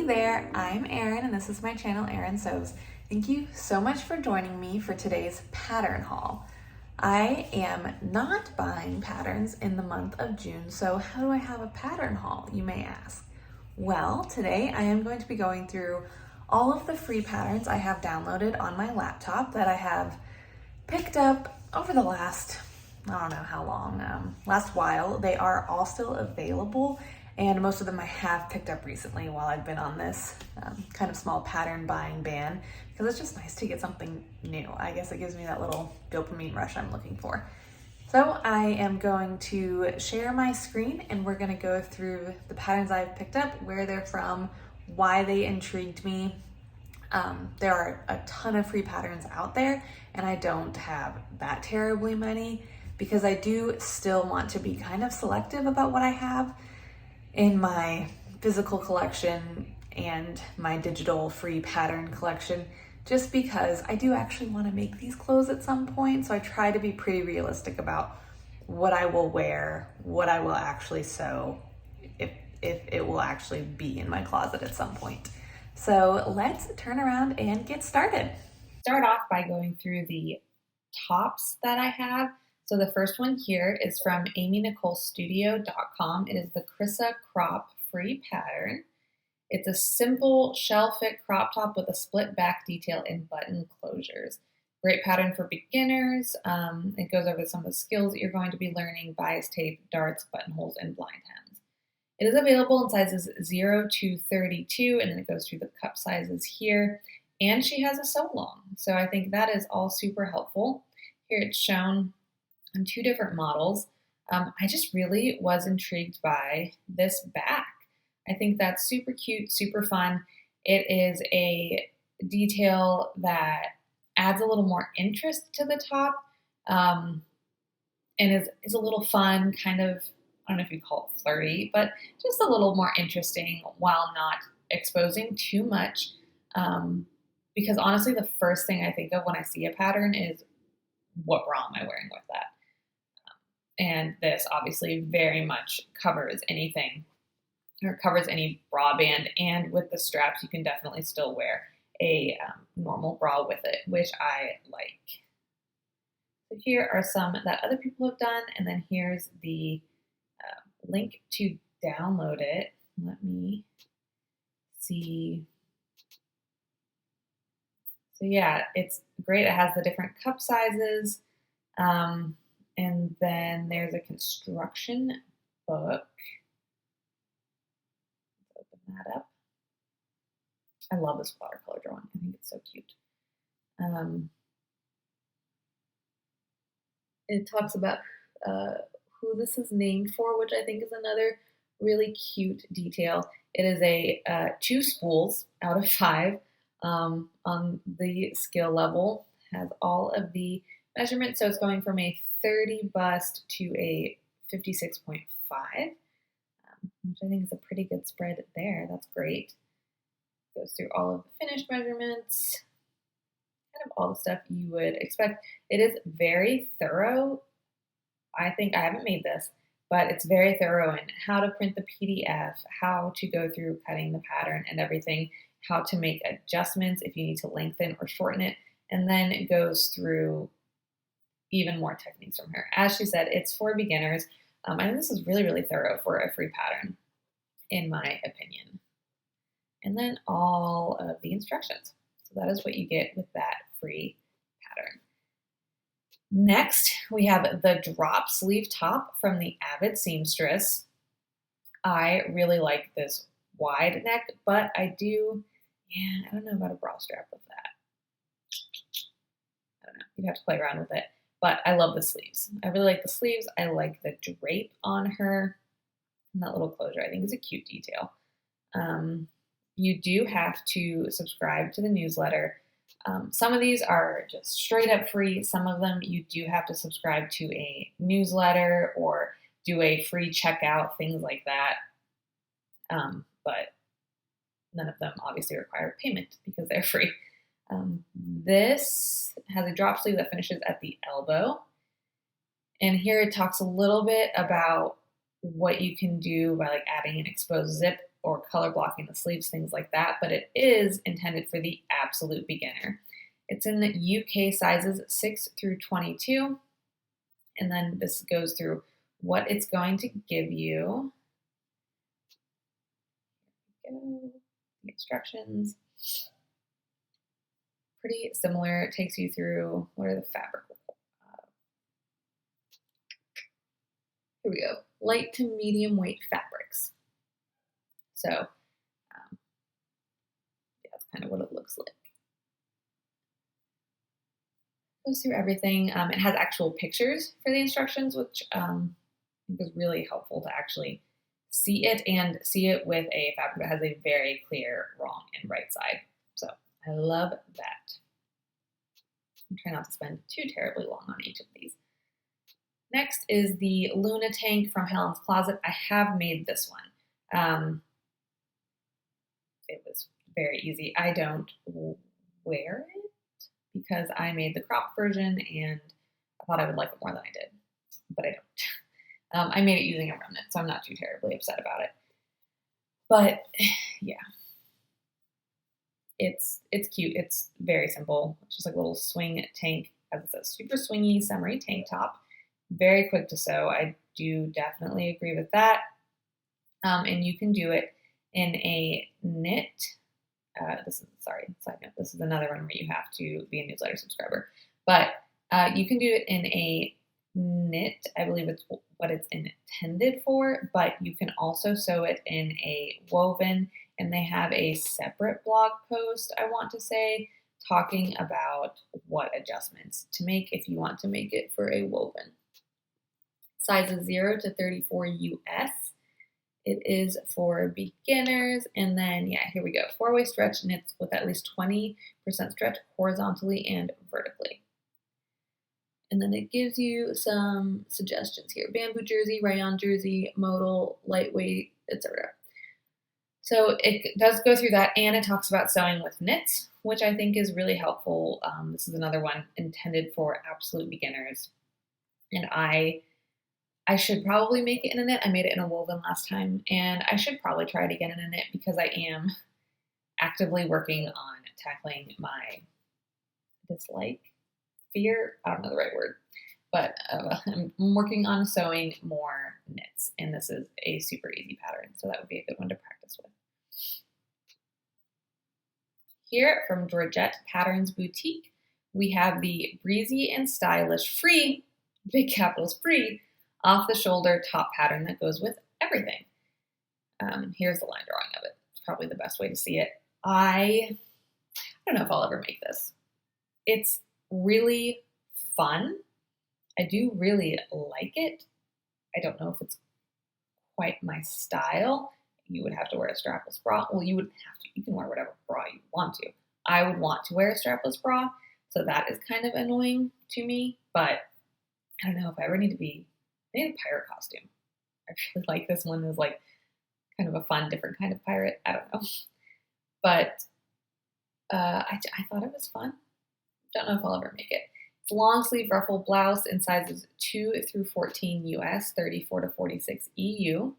there, I'm Erin and this is my channel, Erin Sews. Thank you so much for joining me for today's pattern haul. I am not buying patterns in the month of June, so how do I have a pattern haul, you may ask? Well, today I am going to be going through all of the free patterns I have downloaded on my laptop that I have picked up over the last, I don't know how long, last while. They are all still available, and most of them I have picked up recently while I've been on this kind of small pattern buying ban, because it's just nice to get something new. I guess it gives me that little dopamine rush I'm looking for. So I am going to share my screen and we're going to go through the patterns I've picked up, where they're from, why they intrigued me. There are a ton of free patterns out there and I don't have that terribly many because I do still want to be kind of selective about what I have in my physical collection and my digital free pattern collection, just because I do actually want to make these clothes at some point. So I try to be pretty realistic about what I will wear, what I will actually sew, if it will actually be in my closet at some point. So let's turn around and get started. Start off by going through the tops that I have. So the first one here is from amynicolestudio.com. It is the Krissa Crop free pattern. It's a simple shell fit crop top with a split back detail and button closures. Great pattern for beginners. It goes over some of the skills that you're going to be learning: bias tape, darts, buttonholes, and blind hems. It is available in sizes 0 to 32, and then it goes through the cup sizes here. And she has a sew along, so I think that is all super helpful. Here it's shown on 2 different models. I just really was intrigued by this back. I think that's super cute, super fun. It is a detail that adds a little more interest to the top, and is a little fun, kind of, I don't know if you call it flirty, but just a little more interesting while not exposing too much. Because honestly, the first thing I think of when I see a pattern is, what bra am I wearing with that? And this obviously very much covers anything, or covers any bra band, and with the straps you can definitely still wear a normal bra with it, which I like. So here are some that other people have done, and then here's the link to download it. Let me see. So yeah, it's great. It has the different cup sizes. And then there's a construction book. Let's open that up. I love this watercolor drawing. I think it's so cute. It talks about who this is named for, which I think is another really cute detail. It is a 2 spools out of 5 on the skill level. Has all of the measurements, so it's going from a 30 bust to a 56.5, which I think is a pretty good spread there. That's great. Goes through all of the finished measurements, kind of all the stuff you would expect. It is very thorough. I think I haven't made this, but it's very thorough in how to print the PDF, how to go through cutting the pattern and everything, how to make adjustments if you need to lengthen or shorten it, and then it goes through even more techniques from her. As she said, it's for beginners. I think this is really, really thorough for a free pattern, in my opinion. And then all of the instructions. So that is what you get with that free pattern. Next, we have the drop sleeve top from the Avid Seamstress. I really like this wide neck, but I don't know about a bra strap with that. I don't know. You'd have to play around with it. But I love the sleeves. I really like the sleeves. I like the drape on her. And that little closure, I think, is a cute detail. You do have to subscribe to the newsletter. Some of these are just straight up free. Some of them you do have to subscribe to a newsletter or do a free checkout, things like that. But none of them obviously require payment because they're free. This has a drop sleeve that finishes at the elbow. And here it talks a little bit about what you can do by like adding an exposed zip or color blocking the sleeves, things like that, but it is intended for the absolute beginner. It's in the UK sizes 6 through 22, and then this goes through what it's going to give you. Here we go. The instructions. Pretty similar. It takes you through what are the fabric. Here we go. Light to medium weight fabrics. So yeah, that's kind of what it looks like. Goes through everything. It has actual pictures for the instructions, which I think is really helpful to actually see it, and see it with a fabric that has a very clear wrong and right side. So I love that. I'm trying not to spend too terribly long on each of these. Next is the Luna tank from Helen's Closet. I have made this one. It was very easy. I don't wear it because I made the crop version and I thought I would like it more than I did, but I don't. I made it using a remnant, so I'm not too terribly upset about it. But yeah, it's cute. It's very simple. It's just like a little swing tank, as it says, super swingy summery tank top. Very quick to sew. I do definitely agree with that. And you can do it in a knit. Side note, this is another one where you have to be a newsletter subscriber. But you can do it in a knit. I believe it's what it's intended for, but you can also sew it in a woven, and they have a separate blog post, I want to say, talking about what adjustments to make if you want to make it for a woven. Sizes 0 to 34 US. It is for beginners. And then, yeah, here we go. 4-way stretch knits with at least 20% stretch horizontally and vertically. And then it gives you some suggestions here. Bamboo jersey, rayon jersey, modal, lightweight, etc. So it does go through that, and it talks about sewing with knits, which I think is really helpful. This is another one intended for absolute beginners. And I should probably make it in a knit. I made it in a woven last time, and I should probably try it again in a knit because I am actively working on tackling my fear, I don't know the right word, but I'm working on sewing more knits, and this is a super easy pattern, so that would be a good one to practice with. Here from Georgette Patterns Boutique, we have the breezy and stylish free, big capitals free, off the shoulder top pattern that goes with everything. Here's the line drawing of it. It's probably the best way to see it. I don't know if I'll ever make this. It's really fun. I do really like it. I don't know if it's quite my style. You would have to wear a strapless bra. Well, you wouldn't have to. You can wear whatever bra you want to. I would want to wear a strapless bra, so that is kind of annoying to me. But I don't know if I ever need to be. I need a pirate costume. I really like this one. Is like kind of a fun, different kind of pirate. I don't know, but I thought it was fun. Don't know if I'll ever make it. It's long sleeve ruffle blouse in sizes 2 through 14 US, 34 to 46 EU.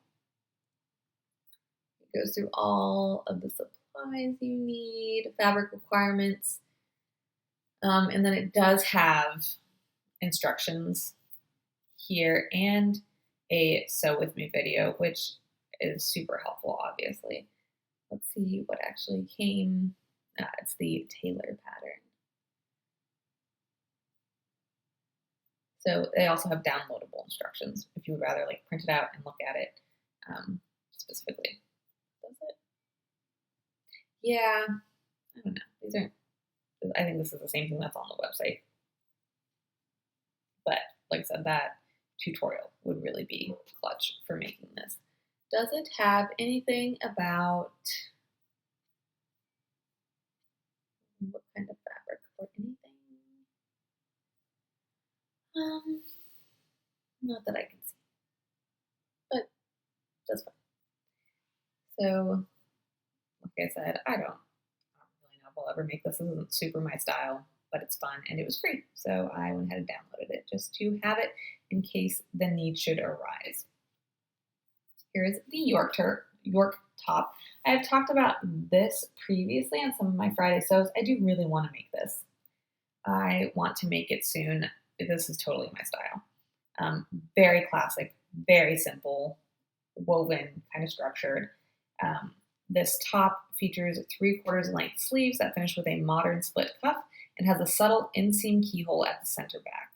It goes through all of the supplies you need, fabric requirements, and then it does have instructions here and a sew with me video, which is super helpful, obviously. Let's see what actually came. It's the tailor pattern. So they also have downloadable instructions if you would rather like print it out and look at it specifically. Does it? Yeah, I don't know. These aren't. I think this is the same thing that's on the website. But like I said, that tutorial would really be clutch for making this. Does it have anything about what kind of fabric or anything? Not that I can see, but that's fine. So, like I said, I don't really know if I'll ever make this. This isn't super my style, but it's fun and it was free. So I went ahead and downloaded it just to have it in case the need should arise. Here is the York top. I have talked about this previously on some of my Friday sews. I do really want to make this. I want to make it soon. This is totally my style. Very classic, very simple, woven, kind of structured. This top features 3/4 length sleeves that finish with a modern split cuff and has a subtle inseam keyhole at the center back,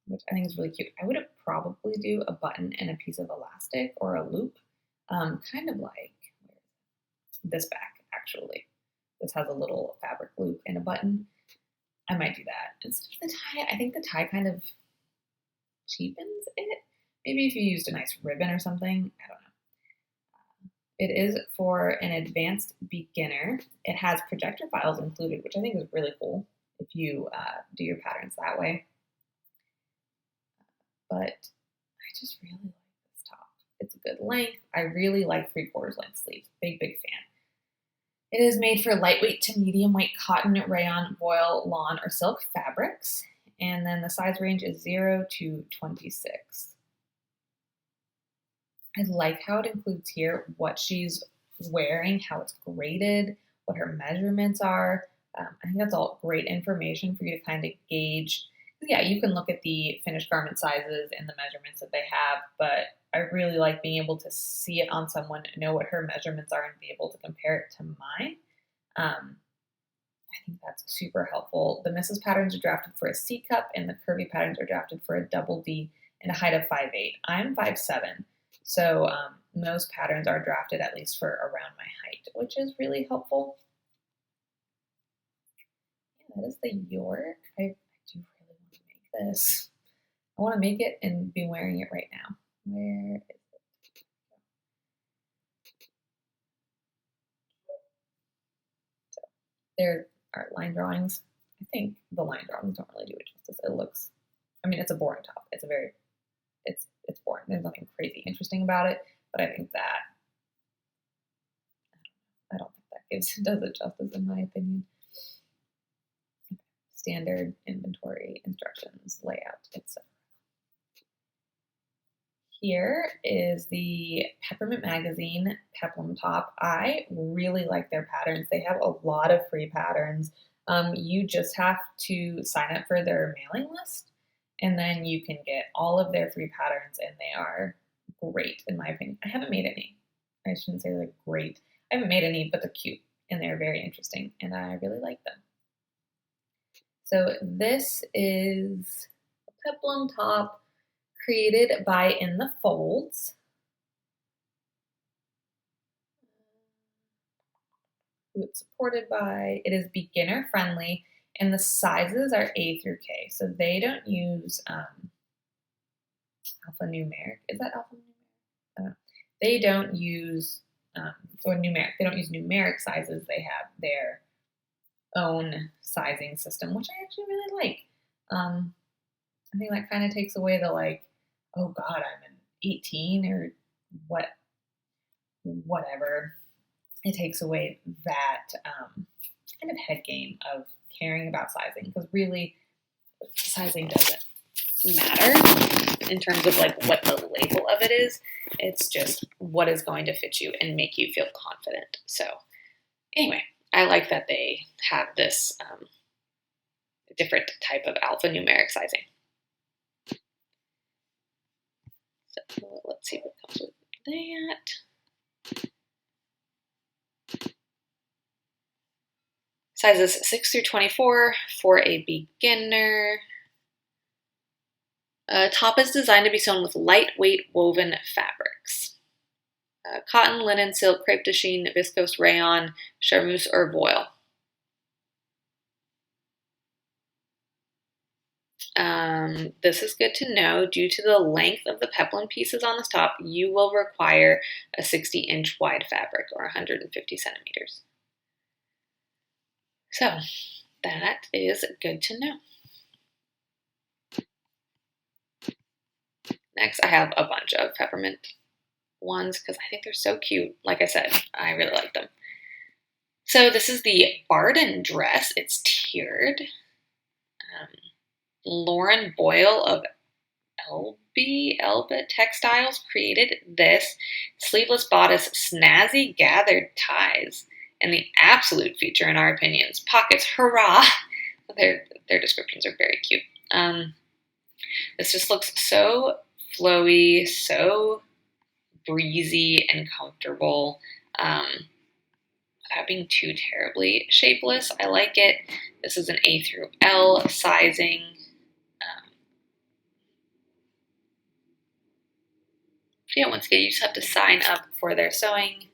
which I think is really cute. I would probably do a button and a piece of elastic or a loop, kind of like this back, actually. This has a little fabric loop and a button. I might do that. Instead of the tie, I think the tie kind of cheapens it. Maybe if you used a nice ribbon or something, I don't know. It is for an advanced beginner. It has projector files included, which I think is really cool if you do your patterns that way. But I just really like this top. It's a good length. I really like 3/4 length sleeves. Big fan. It is made for lightweight to medium weight cotton, rayon, voile, lawn, or silk fabrics. And then the size range is 0 to 26. I like how it includes here what she's wearing, how it's graded, what her measurements are. I think that's all great information for you to kind of gauge. Yeah, you can look at the finished garment sizes and the measurements that they have, but I really like being able to see it on someone, know what her measurements are, and be able to compare it to mine. I think that's super helpful. The Mrs. patterns are drafted for a C cup, and the curvy patterns are drafted for a double D and a height of 5'8". I'm 5'7", so most patterns are drafted at least for around my height, which is really helpful. Yeah, that is the York. I do really want to make this. I want to make it and be wearing it right now. Where is it? So there are line drawings. I think the line drawings don't really do it justice. It looks, I mean, it's a boring top. It's boring. There's nothing crazy interesting about it, but I think that, I don't think that does it justice in my opinion. Standard inventory instructions, layout, etc. Here is the Peppermint Magazine Peplum top. I really like their patterns. They have a lot of free patterns. You just have to sign up for their mailing list, and then you can get all of their free patterns, and they are great, in my opinion. I haven't made any. I shouldn't say they're great. I haven't made any, but they're cute, and they're very interesting, and I really like them. So this is a peplum top created by In the Folds. Who it's supported by. It is beginner friendly, and the sizes are A through K. So they don't use alphanumeric. Is that alphanumeric? I don't know. They don't use or numeric. They don't use numeric sizes. They have their own sizing system, which I actually really like. I think that kind of takes away the like, oh God, I'm an 18 or whatever. It takes away that kind of head game of caring about sizing, because really sizing doesn't matter in terms of like what the label of it is. It's just what is going to fit you and make you feel confident. So anyway, I like that they have this different type of alphanumeric sizing. So let's see what comes with that. Sizes 6 through 24 for a beginner. Top is designed to be sewn with lightweight woven fabrics. Cotton, linen, silk, crepe de chine, viscose, rayon, charmeuse, or voile. This is good to know. Due to the length of the peplum pieces on this top, you will require a 60-inch wide fabric, or 150 centimeters. So that is good to know. Next, I have a bunch of peppermint ones because I think they're so cute. Like I said, I really like them. So this is the Barden dress. It's tiered. Lauren Boyle of Elba Textiles created this sleeveless bodice, snazzy gathered ties, and the absolute feature in our opinions, pockets, hurrah! Their descriptions are very cute. This just looks so flowy, so breezy and comfortable, without being too terribly shapeless. I like it. This is an A through L sizing. Yeah, once again, you just have to sign up for their sewing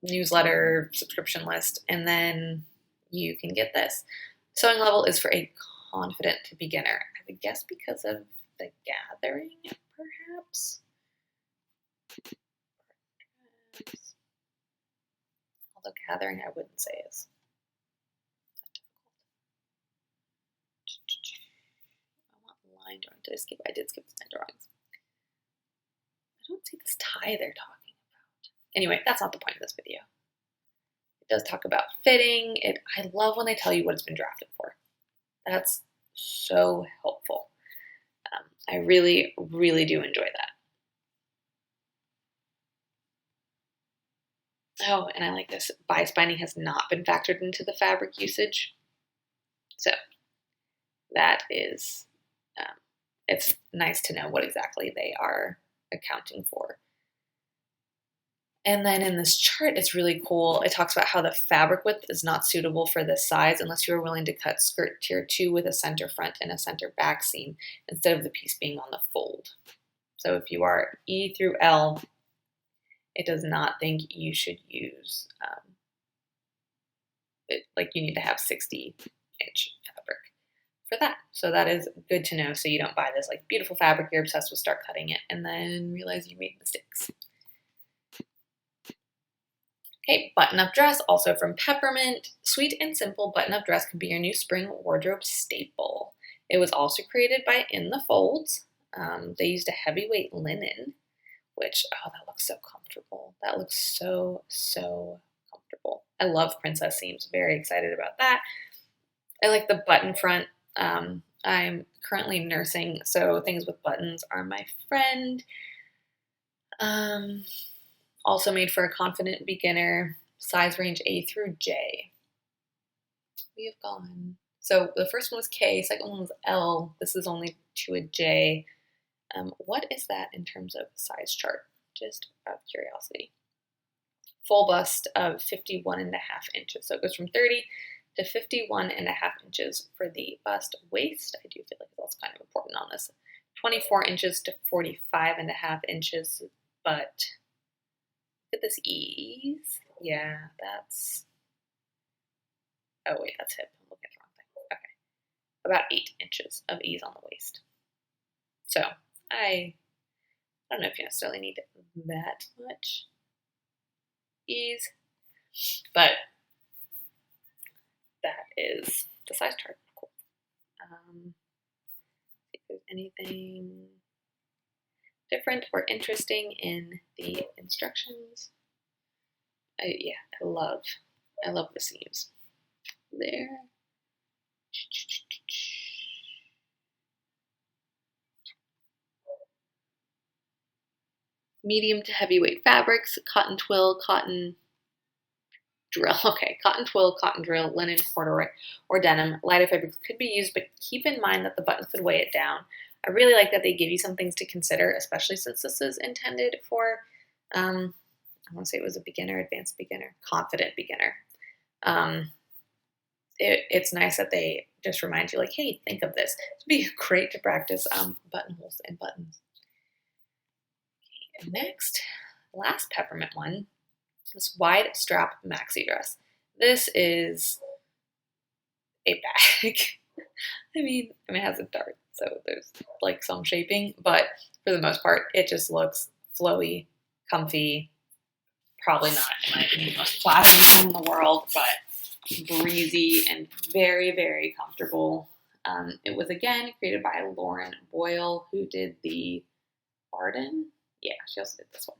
newsletter subscription list, and then you can get this. Sewing level is for a confident beginner. I would guess because of the gathering, perhaps. Although gathering, I wouldn't say is difficult. I want line drawing. I did skip the line drawings. I don't see this tie they're talking about. Anyway, that's not the point of this video. It does talk about fitting. I love when they tell you what it's been drafted for. That's so helpful. I really, really do enjoy that. Oh, and I like this. Bias binding has not been factored into the fabric usage. So that is, it's nice to know what exactly they are accounting for. And then in this chart, it's really cool. It talks about how the fabric width is not suitable for this size unless you are willing to cut skirt tier 2 with a center front and a center back seam instead of the piece being on the fold. So if you are E through L, it does not think you should use, like you need to have 60-inch fabric for that. So that is good to know, so you don't buy this like beautiful fabric, you're obsessed with, start cutting it, and then realize you made mistakes. Okay, button-up dress, also from Peppermint. Sweet and simple button-up dress can be your new spring wardrobe staple. It was also created by In the Folds. They used a heavyweight linen, which, oh, that looks so comfortable. That looks so, so comfortable. I love princess seams. Very excited about that. I like the button front. I'm currently nursing, so things with buttons are my friend. Also made for a confident beginner, size range A through J. We have gone. So the first one was K, second one was L. This is only to a J. What is that in terms of size chart? Just out of curiosity. Full bust of 51.5 inches. So it goes from 30 to 51.5 inches for the bust. Waist, I do feel like that's kind of important on this. 24 inches to 45.5 inches, but look at this ease. Yeah, that's, oh wait, that's hip. I'm looking at the wrong thing. Okay. About 8 inches of ease on the waist. So I don't know if you necessarily need that much ease, but that is the size chart. Cool. See if there's anything different or interesting in the instructions. I love the seams there. Medium to heavyweight fabrics, cotton twill, cotton drill. Okay, cotton twill, cotton drill, linen, corduroy, or denim. Lighter fabrics could be used, but keep in mind that the buttons could weigh it down. I really like that they give you some things to consider, especially since this is intended for, I want to say it was a beginner, advanced beginner, confident beginner. It's nice that they just remind you, like, hey, think of this. It would be great to practice buttonholes and buttons. Okay, next, last Peppermint one, this wide strap maxi dress. This is a bag. I mean, it has a dart, so there's like some shaping, but for the most part, it just looks flowy, comfy. Probably not, in my opinion, the most flattering thing in the world, but breezy and very, very comfortable. It was, again, created by Lauren Boyle, who did the Barden. Yeah, she also did this one.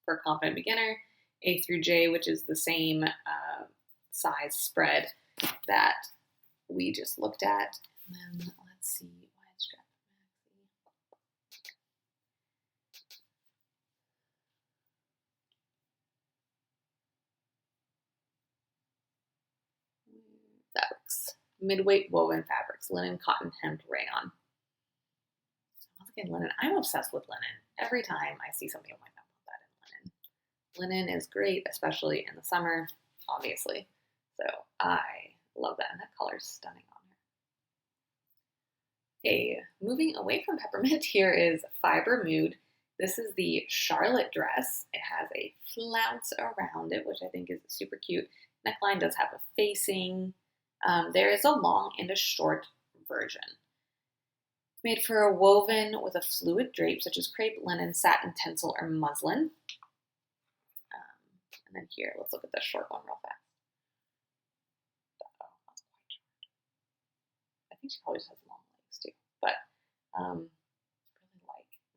For a confident beginner, A through J, which is the same size spread that we just looked at. And then let's see, why midweight woven fabrics, linen, cotton, hemp, rayon. Once again, linen. I'm obsessed with linen. Every time I see something, I'm like, I want that in linen. Linen is great, especially in the summer, obviously. So I love that, and that color is stunning on her. Okay, moving away from peppermint, here is Fiber Mood. This is the Charlotte dress. It has a flounce around it, which I think is super cute. Neckline does have a facing. There is a long and a short version. It's made for a woven with a fluid drape, such as crepe, linen, satin, tencel, or muslin. And then here, let's look at the short one real fast. Oh, that's quite short. I think she probably just has long legs too. But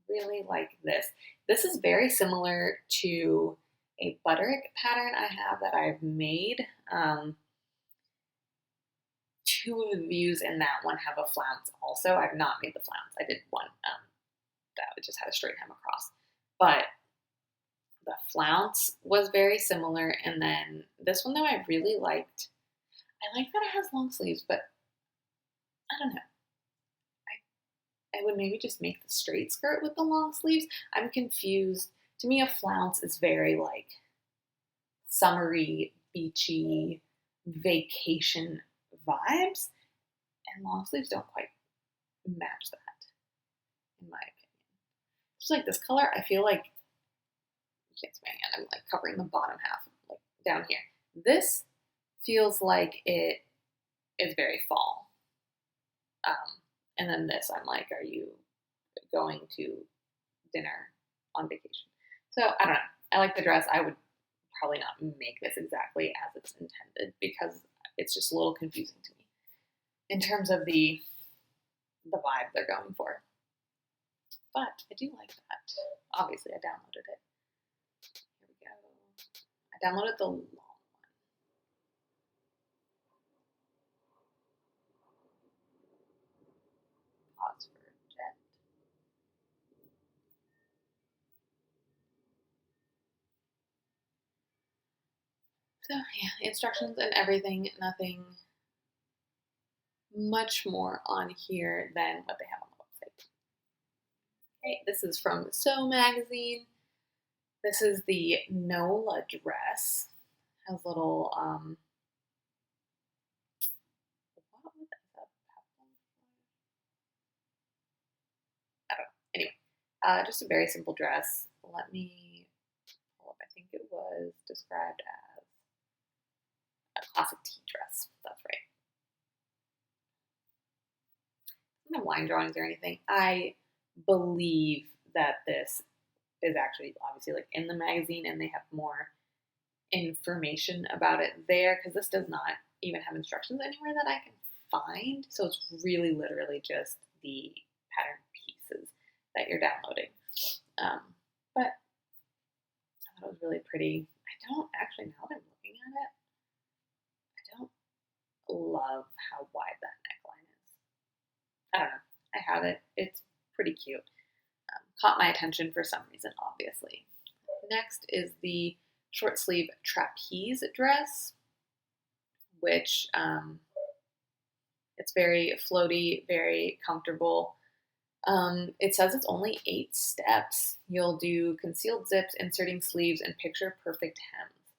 really like this. This is very similar to a Butterick pattern I have that I've made. Two of the views in that one have a flounce also. I've not made the flounce. I did one that just had a straight hem across. But the flounce was very similar. And then this one, though, I really liked. I like that it has long sleeves, but I don't know. I would maybe just make the straight skirt with the long sleeves. I'm confused. To me, a flounce is very like summery, beachy, vacation vibes, and long sleeves don't quite match that, in my opinion. Just like this color, I feel like you can't see my hand. I'm like covering the bottom half, like down here. This feels like it is very fall. And then this, I'm like, are you going to dinner on vacation? So I don't know. I like the dress. I would probably not make this exactly as it's intended because it's just a little confusing to me in terms of the vibe they're going for. But I do like that. Obviously, I downloaded it. Here we go. I downloaded the long one. Pause for jet. So yeah, instructions and everything, nothing much more on here than what they have on the website. Okay, this is from Sew Magazine. This is the Nola dress. Has little what was that? I don't know. Anyway, just a very simple dress. Let me pull up. I think it was described as a classic tea dress. That's right. No line drawings or anything. I believe that this is actually obviously like in the magazine and they have more information about it there because this does not even have instructions anywhere that I can find. So it's really literally just the pattern pieces that you're downloading. But I thought it was really pretty. I don't actually, now that I'm looking at it, I don't love how wide that neckline is. I don't know. I have it. It's pretty cute. Caught my attention for some reason, obviously. Next is the short sleeve trapeze dress, which it's very floaty, very comfortable. It says it's only 8 steps. You'll do concealed zips, inserting sleeves, and picture perfect hems.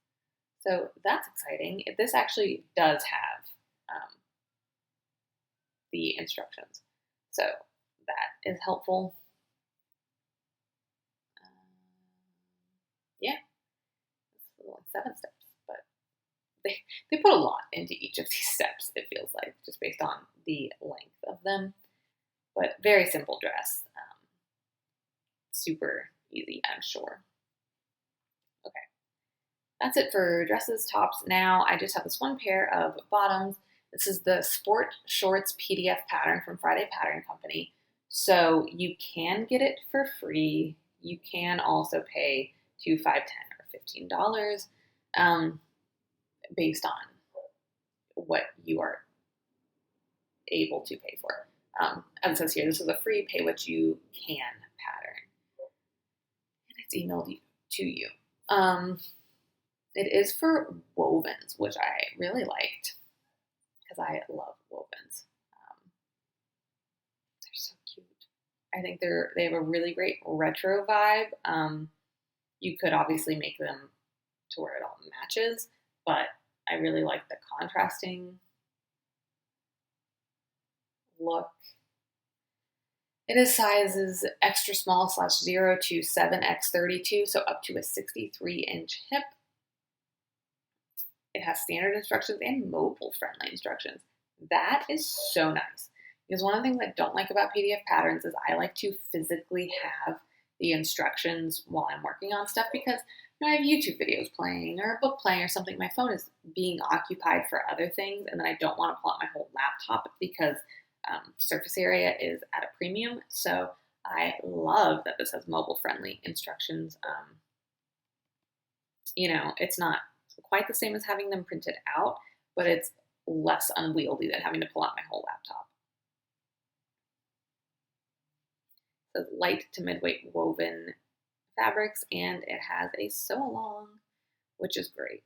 So that's exciting. This actually does have the instructions. So that is helpful. Yeah, it's like 7 steps, but they put a lot into each of these steps, it feels like, just based on the length of them. But very simple dress. Super easy, I'm sure. Okay, that's it for dresses, tops. Now I just have this one pair of bottoms. This is the Sport Shorts PDF pattern from Friday Pattern Company. So you can get it for free. You can also pay $2, $5, $10, or $15 based on what you are able to pay for. As it says here, this is a free pay what you can pattern. And it's emailed to you. It is for wovens, which I really liked because because I love wovens. They're so cute. I think they have a really great retro vibe. You could obviously make them to where it all matches, but I really like the contrasting look. It is sizes extra small / 0 to 7x32, so up to a 63-inch hip. It has standard instructions and mobile friendly instructions. That is so nice. Because one of the things I don't like about PDF patterns is I like to physically have the instructions while I'm working on stuff because I have YouTube videos playing or a book playing or something. My phone is being occupied for other things, and then I don't want to pull out my whole laptop because surface area is at a premium. So I love that this has mobile friendly instructions. It's not quite the same as having them printed out, but it's less unwieldy than having to pull out my whole laptop. It says light to midweight woven fabrics, and it has a sew along, which is great.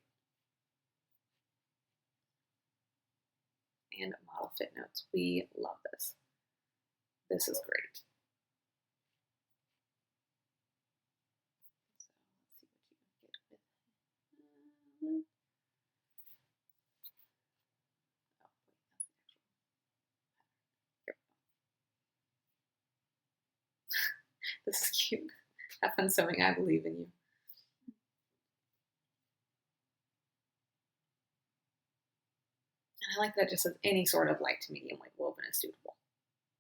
And model fit notes. We love this. This is great. This is cute. Have fun sewing. I believe in you. And I like that it just says any sort of light to medium weight woven is suitable.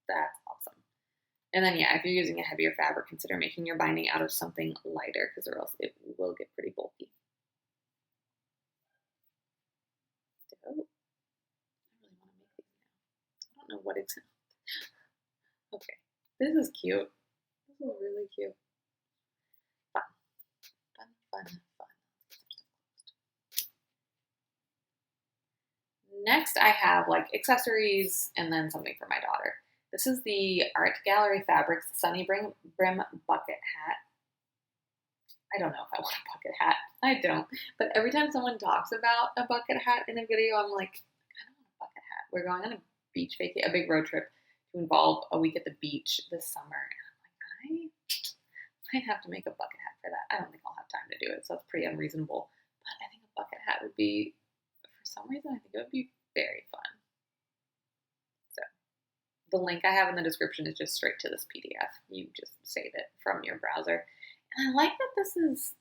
That's awesome. And then, yeah, if you're using a heavier fabric, consider making your binding out of something lighter because or else it will get pretty bulky. Oh, I really want to make these now. I don't know what it's. Okay, this is cute. This is really cute. Fun. Next, I have like accessories and then something for my daughter. This is the Art Gallery Fabrics Sunny Brim Bucket Hat. I don't know if I want a bucket hat. I don't. But every time someone talks about a bucket hat in a video, I'm like, I don't want a bucket hat. We're going on a beach vacation, a big road trip to involve a week at the beach this summer. And I'm like, I might have to make a bucket hat for that. I don't think I'll have time to do it, so it's pretty unreasonable. But I think a bucket hat would be, for some reason, I think it would be very fun. So the link I have in the description is just straight to this PDF. You just save it from your browser. And I like that this is,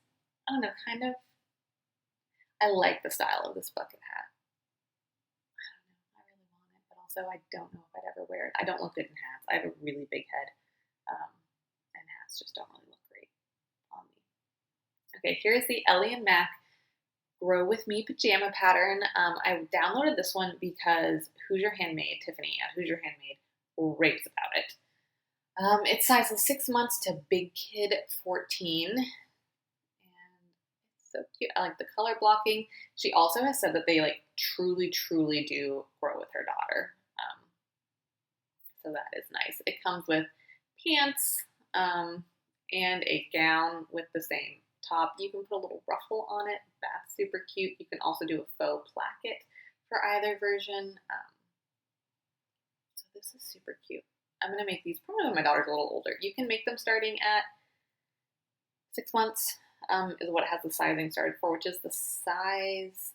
I don't know, kind of, I like the style of this bucket hat. I don't know, I really want it, but also I don't know if I'd ever wear it. I don't look good in hats. I have a really big head, and hats just don't really look great on me. Okay, here's the Ellie and Mac Grow With Me pajama pattern. I downloaded this one because Hoosier Handmade, Tiffany at Hoosier Handmade, raves about it. It's sizes 6 months to big kid 14. And it's so cute. I like the color blocking. She also has said that they like truly do grow with her daughter. So that is nice. It comes with pants and a gown with the same top. You can put a little ruffle on it. That's super cute. You can also do a faux placket for either version. So this is super cute. I'm going to make these probably when my daughter's a little older. You can make them starting at 6 months is what it has the sizing started for, which is the size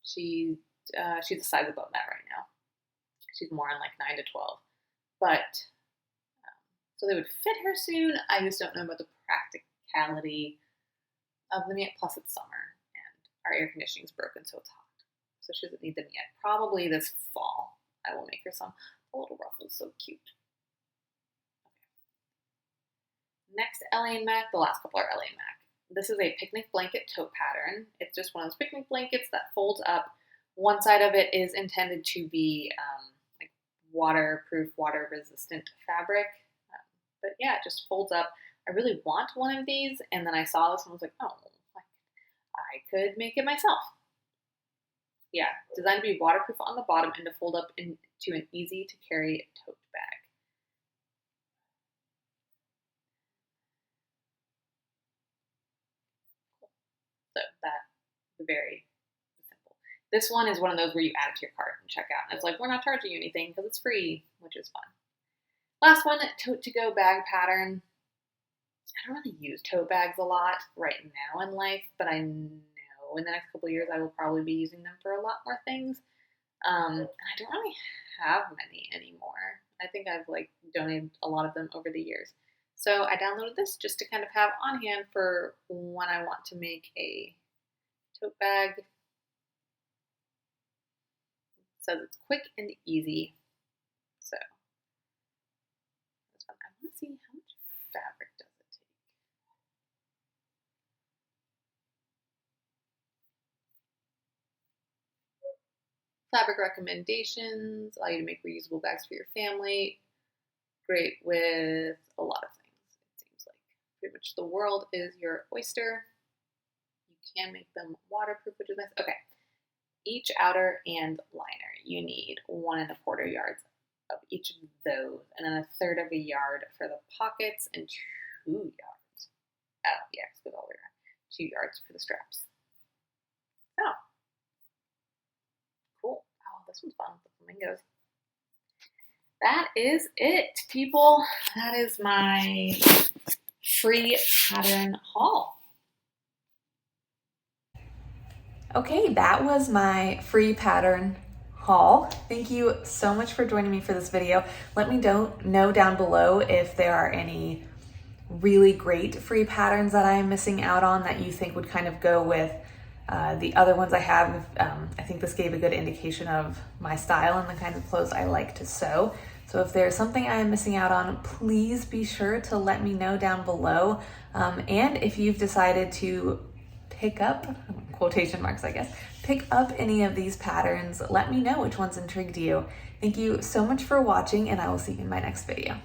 she's the size above that right now. She's more on like 9 to 12. But, so they would fit her soon. I just don't know about the practicality of them yet. Plus it's summer and our air conditioning is broken, so it's hot. So she doesn't need them yet. Probably this fall I will make her some. A little ruffles, so cute. Next, Ellie and Mac. The last couple are Ellie and Mac. This is a picnic blanket tote pattern. It's just one of those picnic blankets that folds up. One side of it is intended to be like waterproof, water-resistant fabric. But yeah, it just folds up. I really want one of these, and then I saw this and was like, oh, I could make it myself. Yeah, designed to be waterproof on the bottom and to fold up into an easy-to-carry tote bag. So that's very simple. This one is one of those where you add it to your cart and check out. And it's like, we're not charging you anything because it's free, which is fun. Last one, tote to go bag pattern. I don't really use tote bags a lot right now in life, but I know in the next couple of years I will probably be using them for a lot more things. And I don't really have many anymore. I think I've like donated a lot of them over the years. So I downloaded this just to kind of have on hand for when I want to make a tote bag. It says it's quick and easy. So that's fun. I want to see how much fabric does it take. Fabric recommendations allow you to make reusable bags for your family. Great with a lot of things, it seems like. Pretty much the world is your oyster. You can make them waterproof, which is nice. Okay. Each outer and liner, you need 1¼ yards of each of those, and then 1/3 of a yard for the pockets, and 2 yards. Oh, yeah, it's with all the 2 yards for the straps. Oh. Cool. Oh, this one's fun. The flamingos. That is it, people. That is my free pattern haul. Okay, that was my free pattern haul. Thank you so much for joining me for this video. Let me know down below if there are any really great free patterns that I'm missing out on that you think would kind of go with the other ones I have. I think this gave a good indication of my style and the kinds of clothes I like to sew. So if there's something I'm missing out on, please be sure to let me know down below. And if you've decided to pick up, quotation marks, I guess, pick up any of these patterns, let me know which ones intrigued you. Thank you so much for watching, and I will see you in my next video.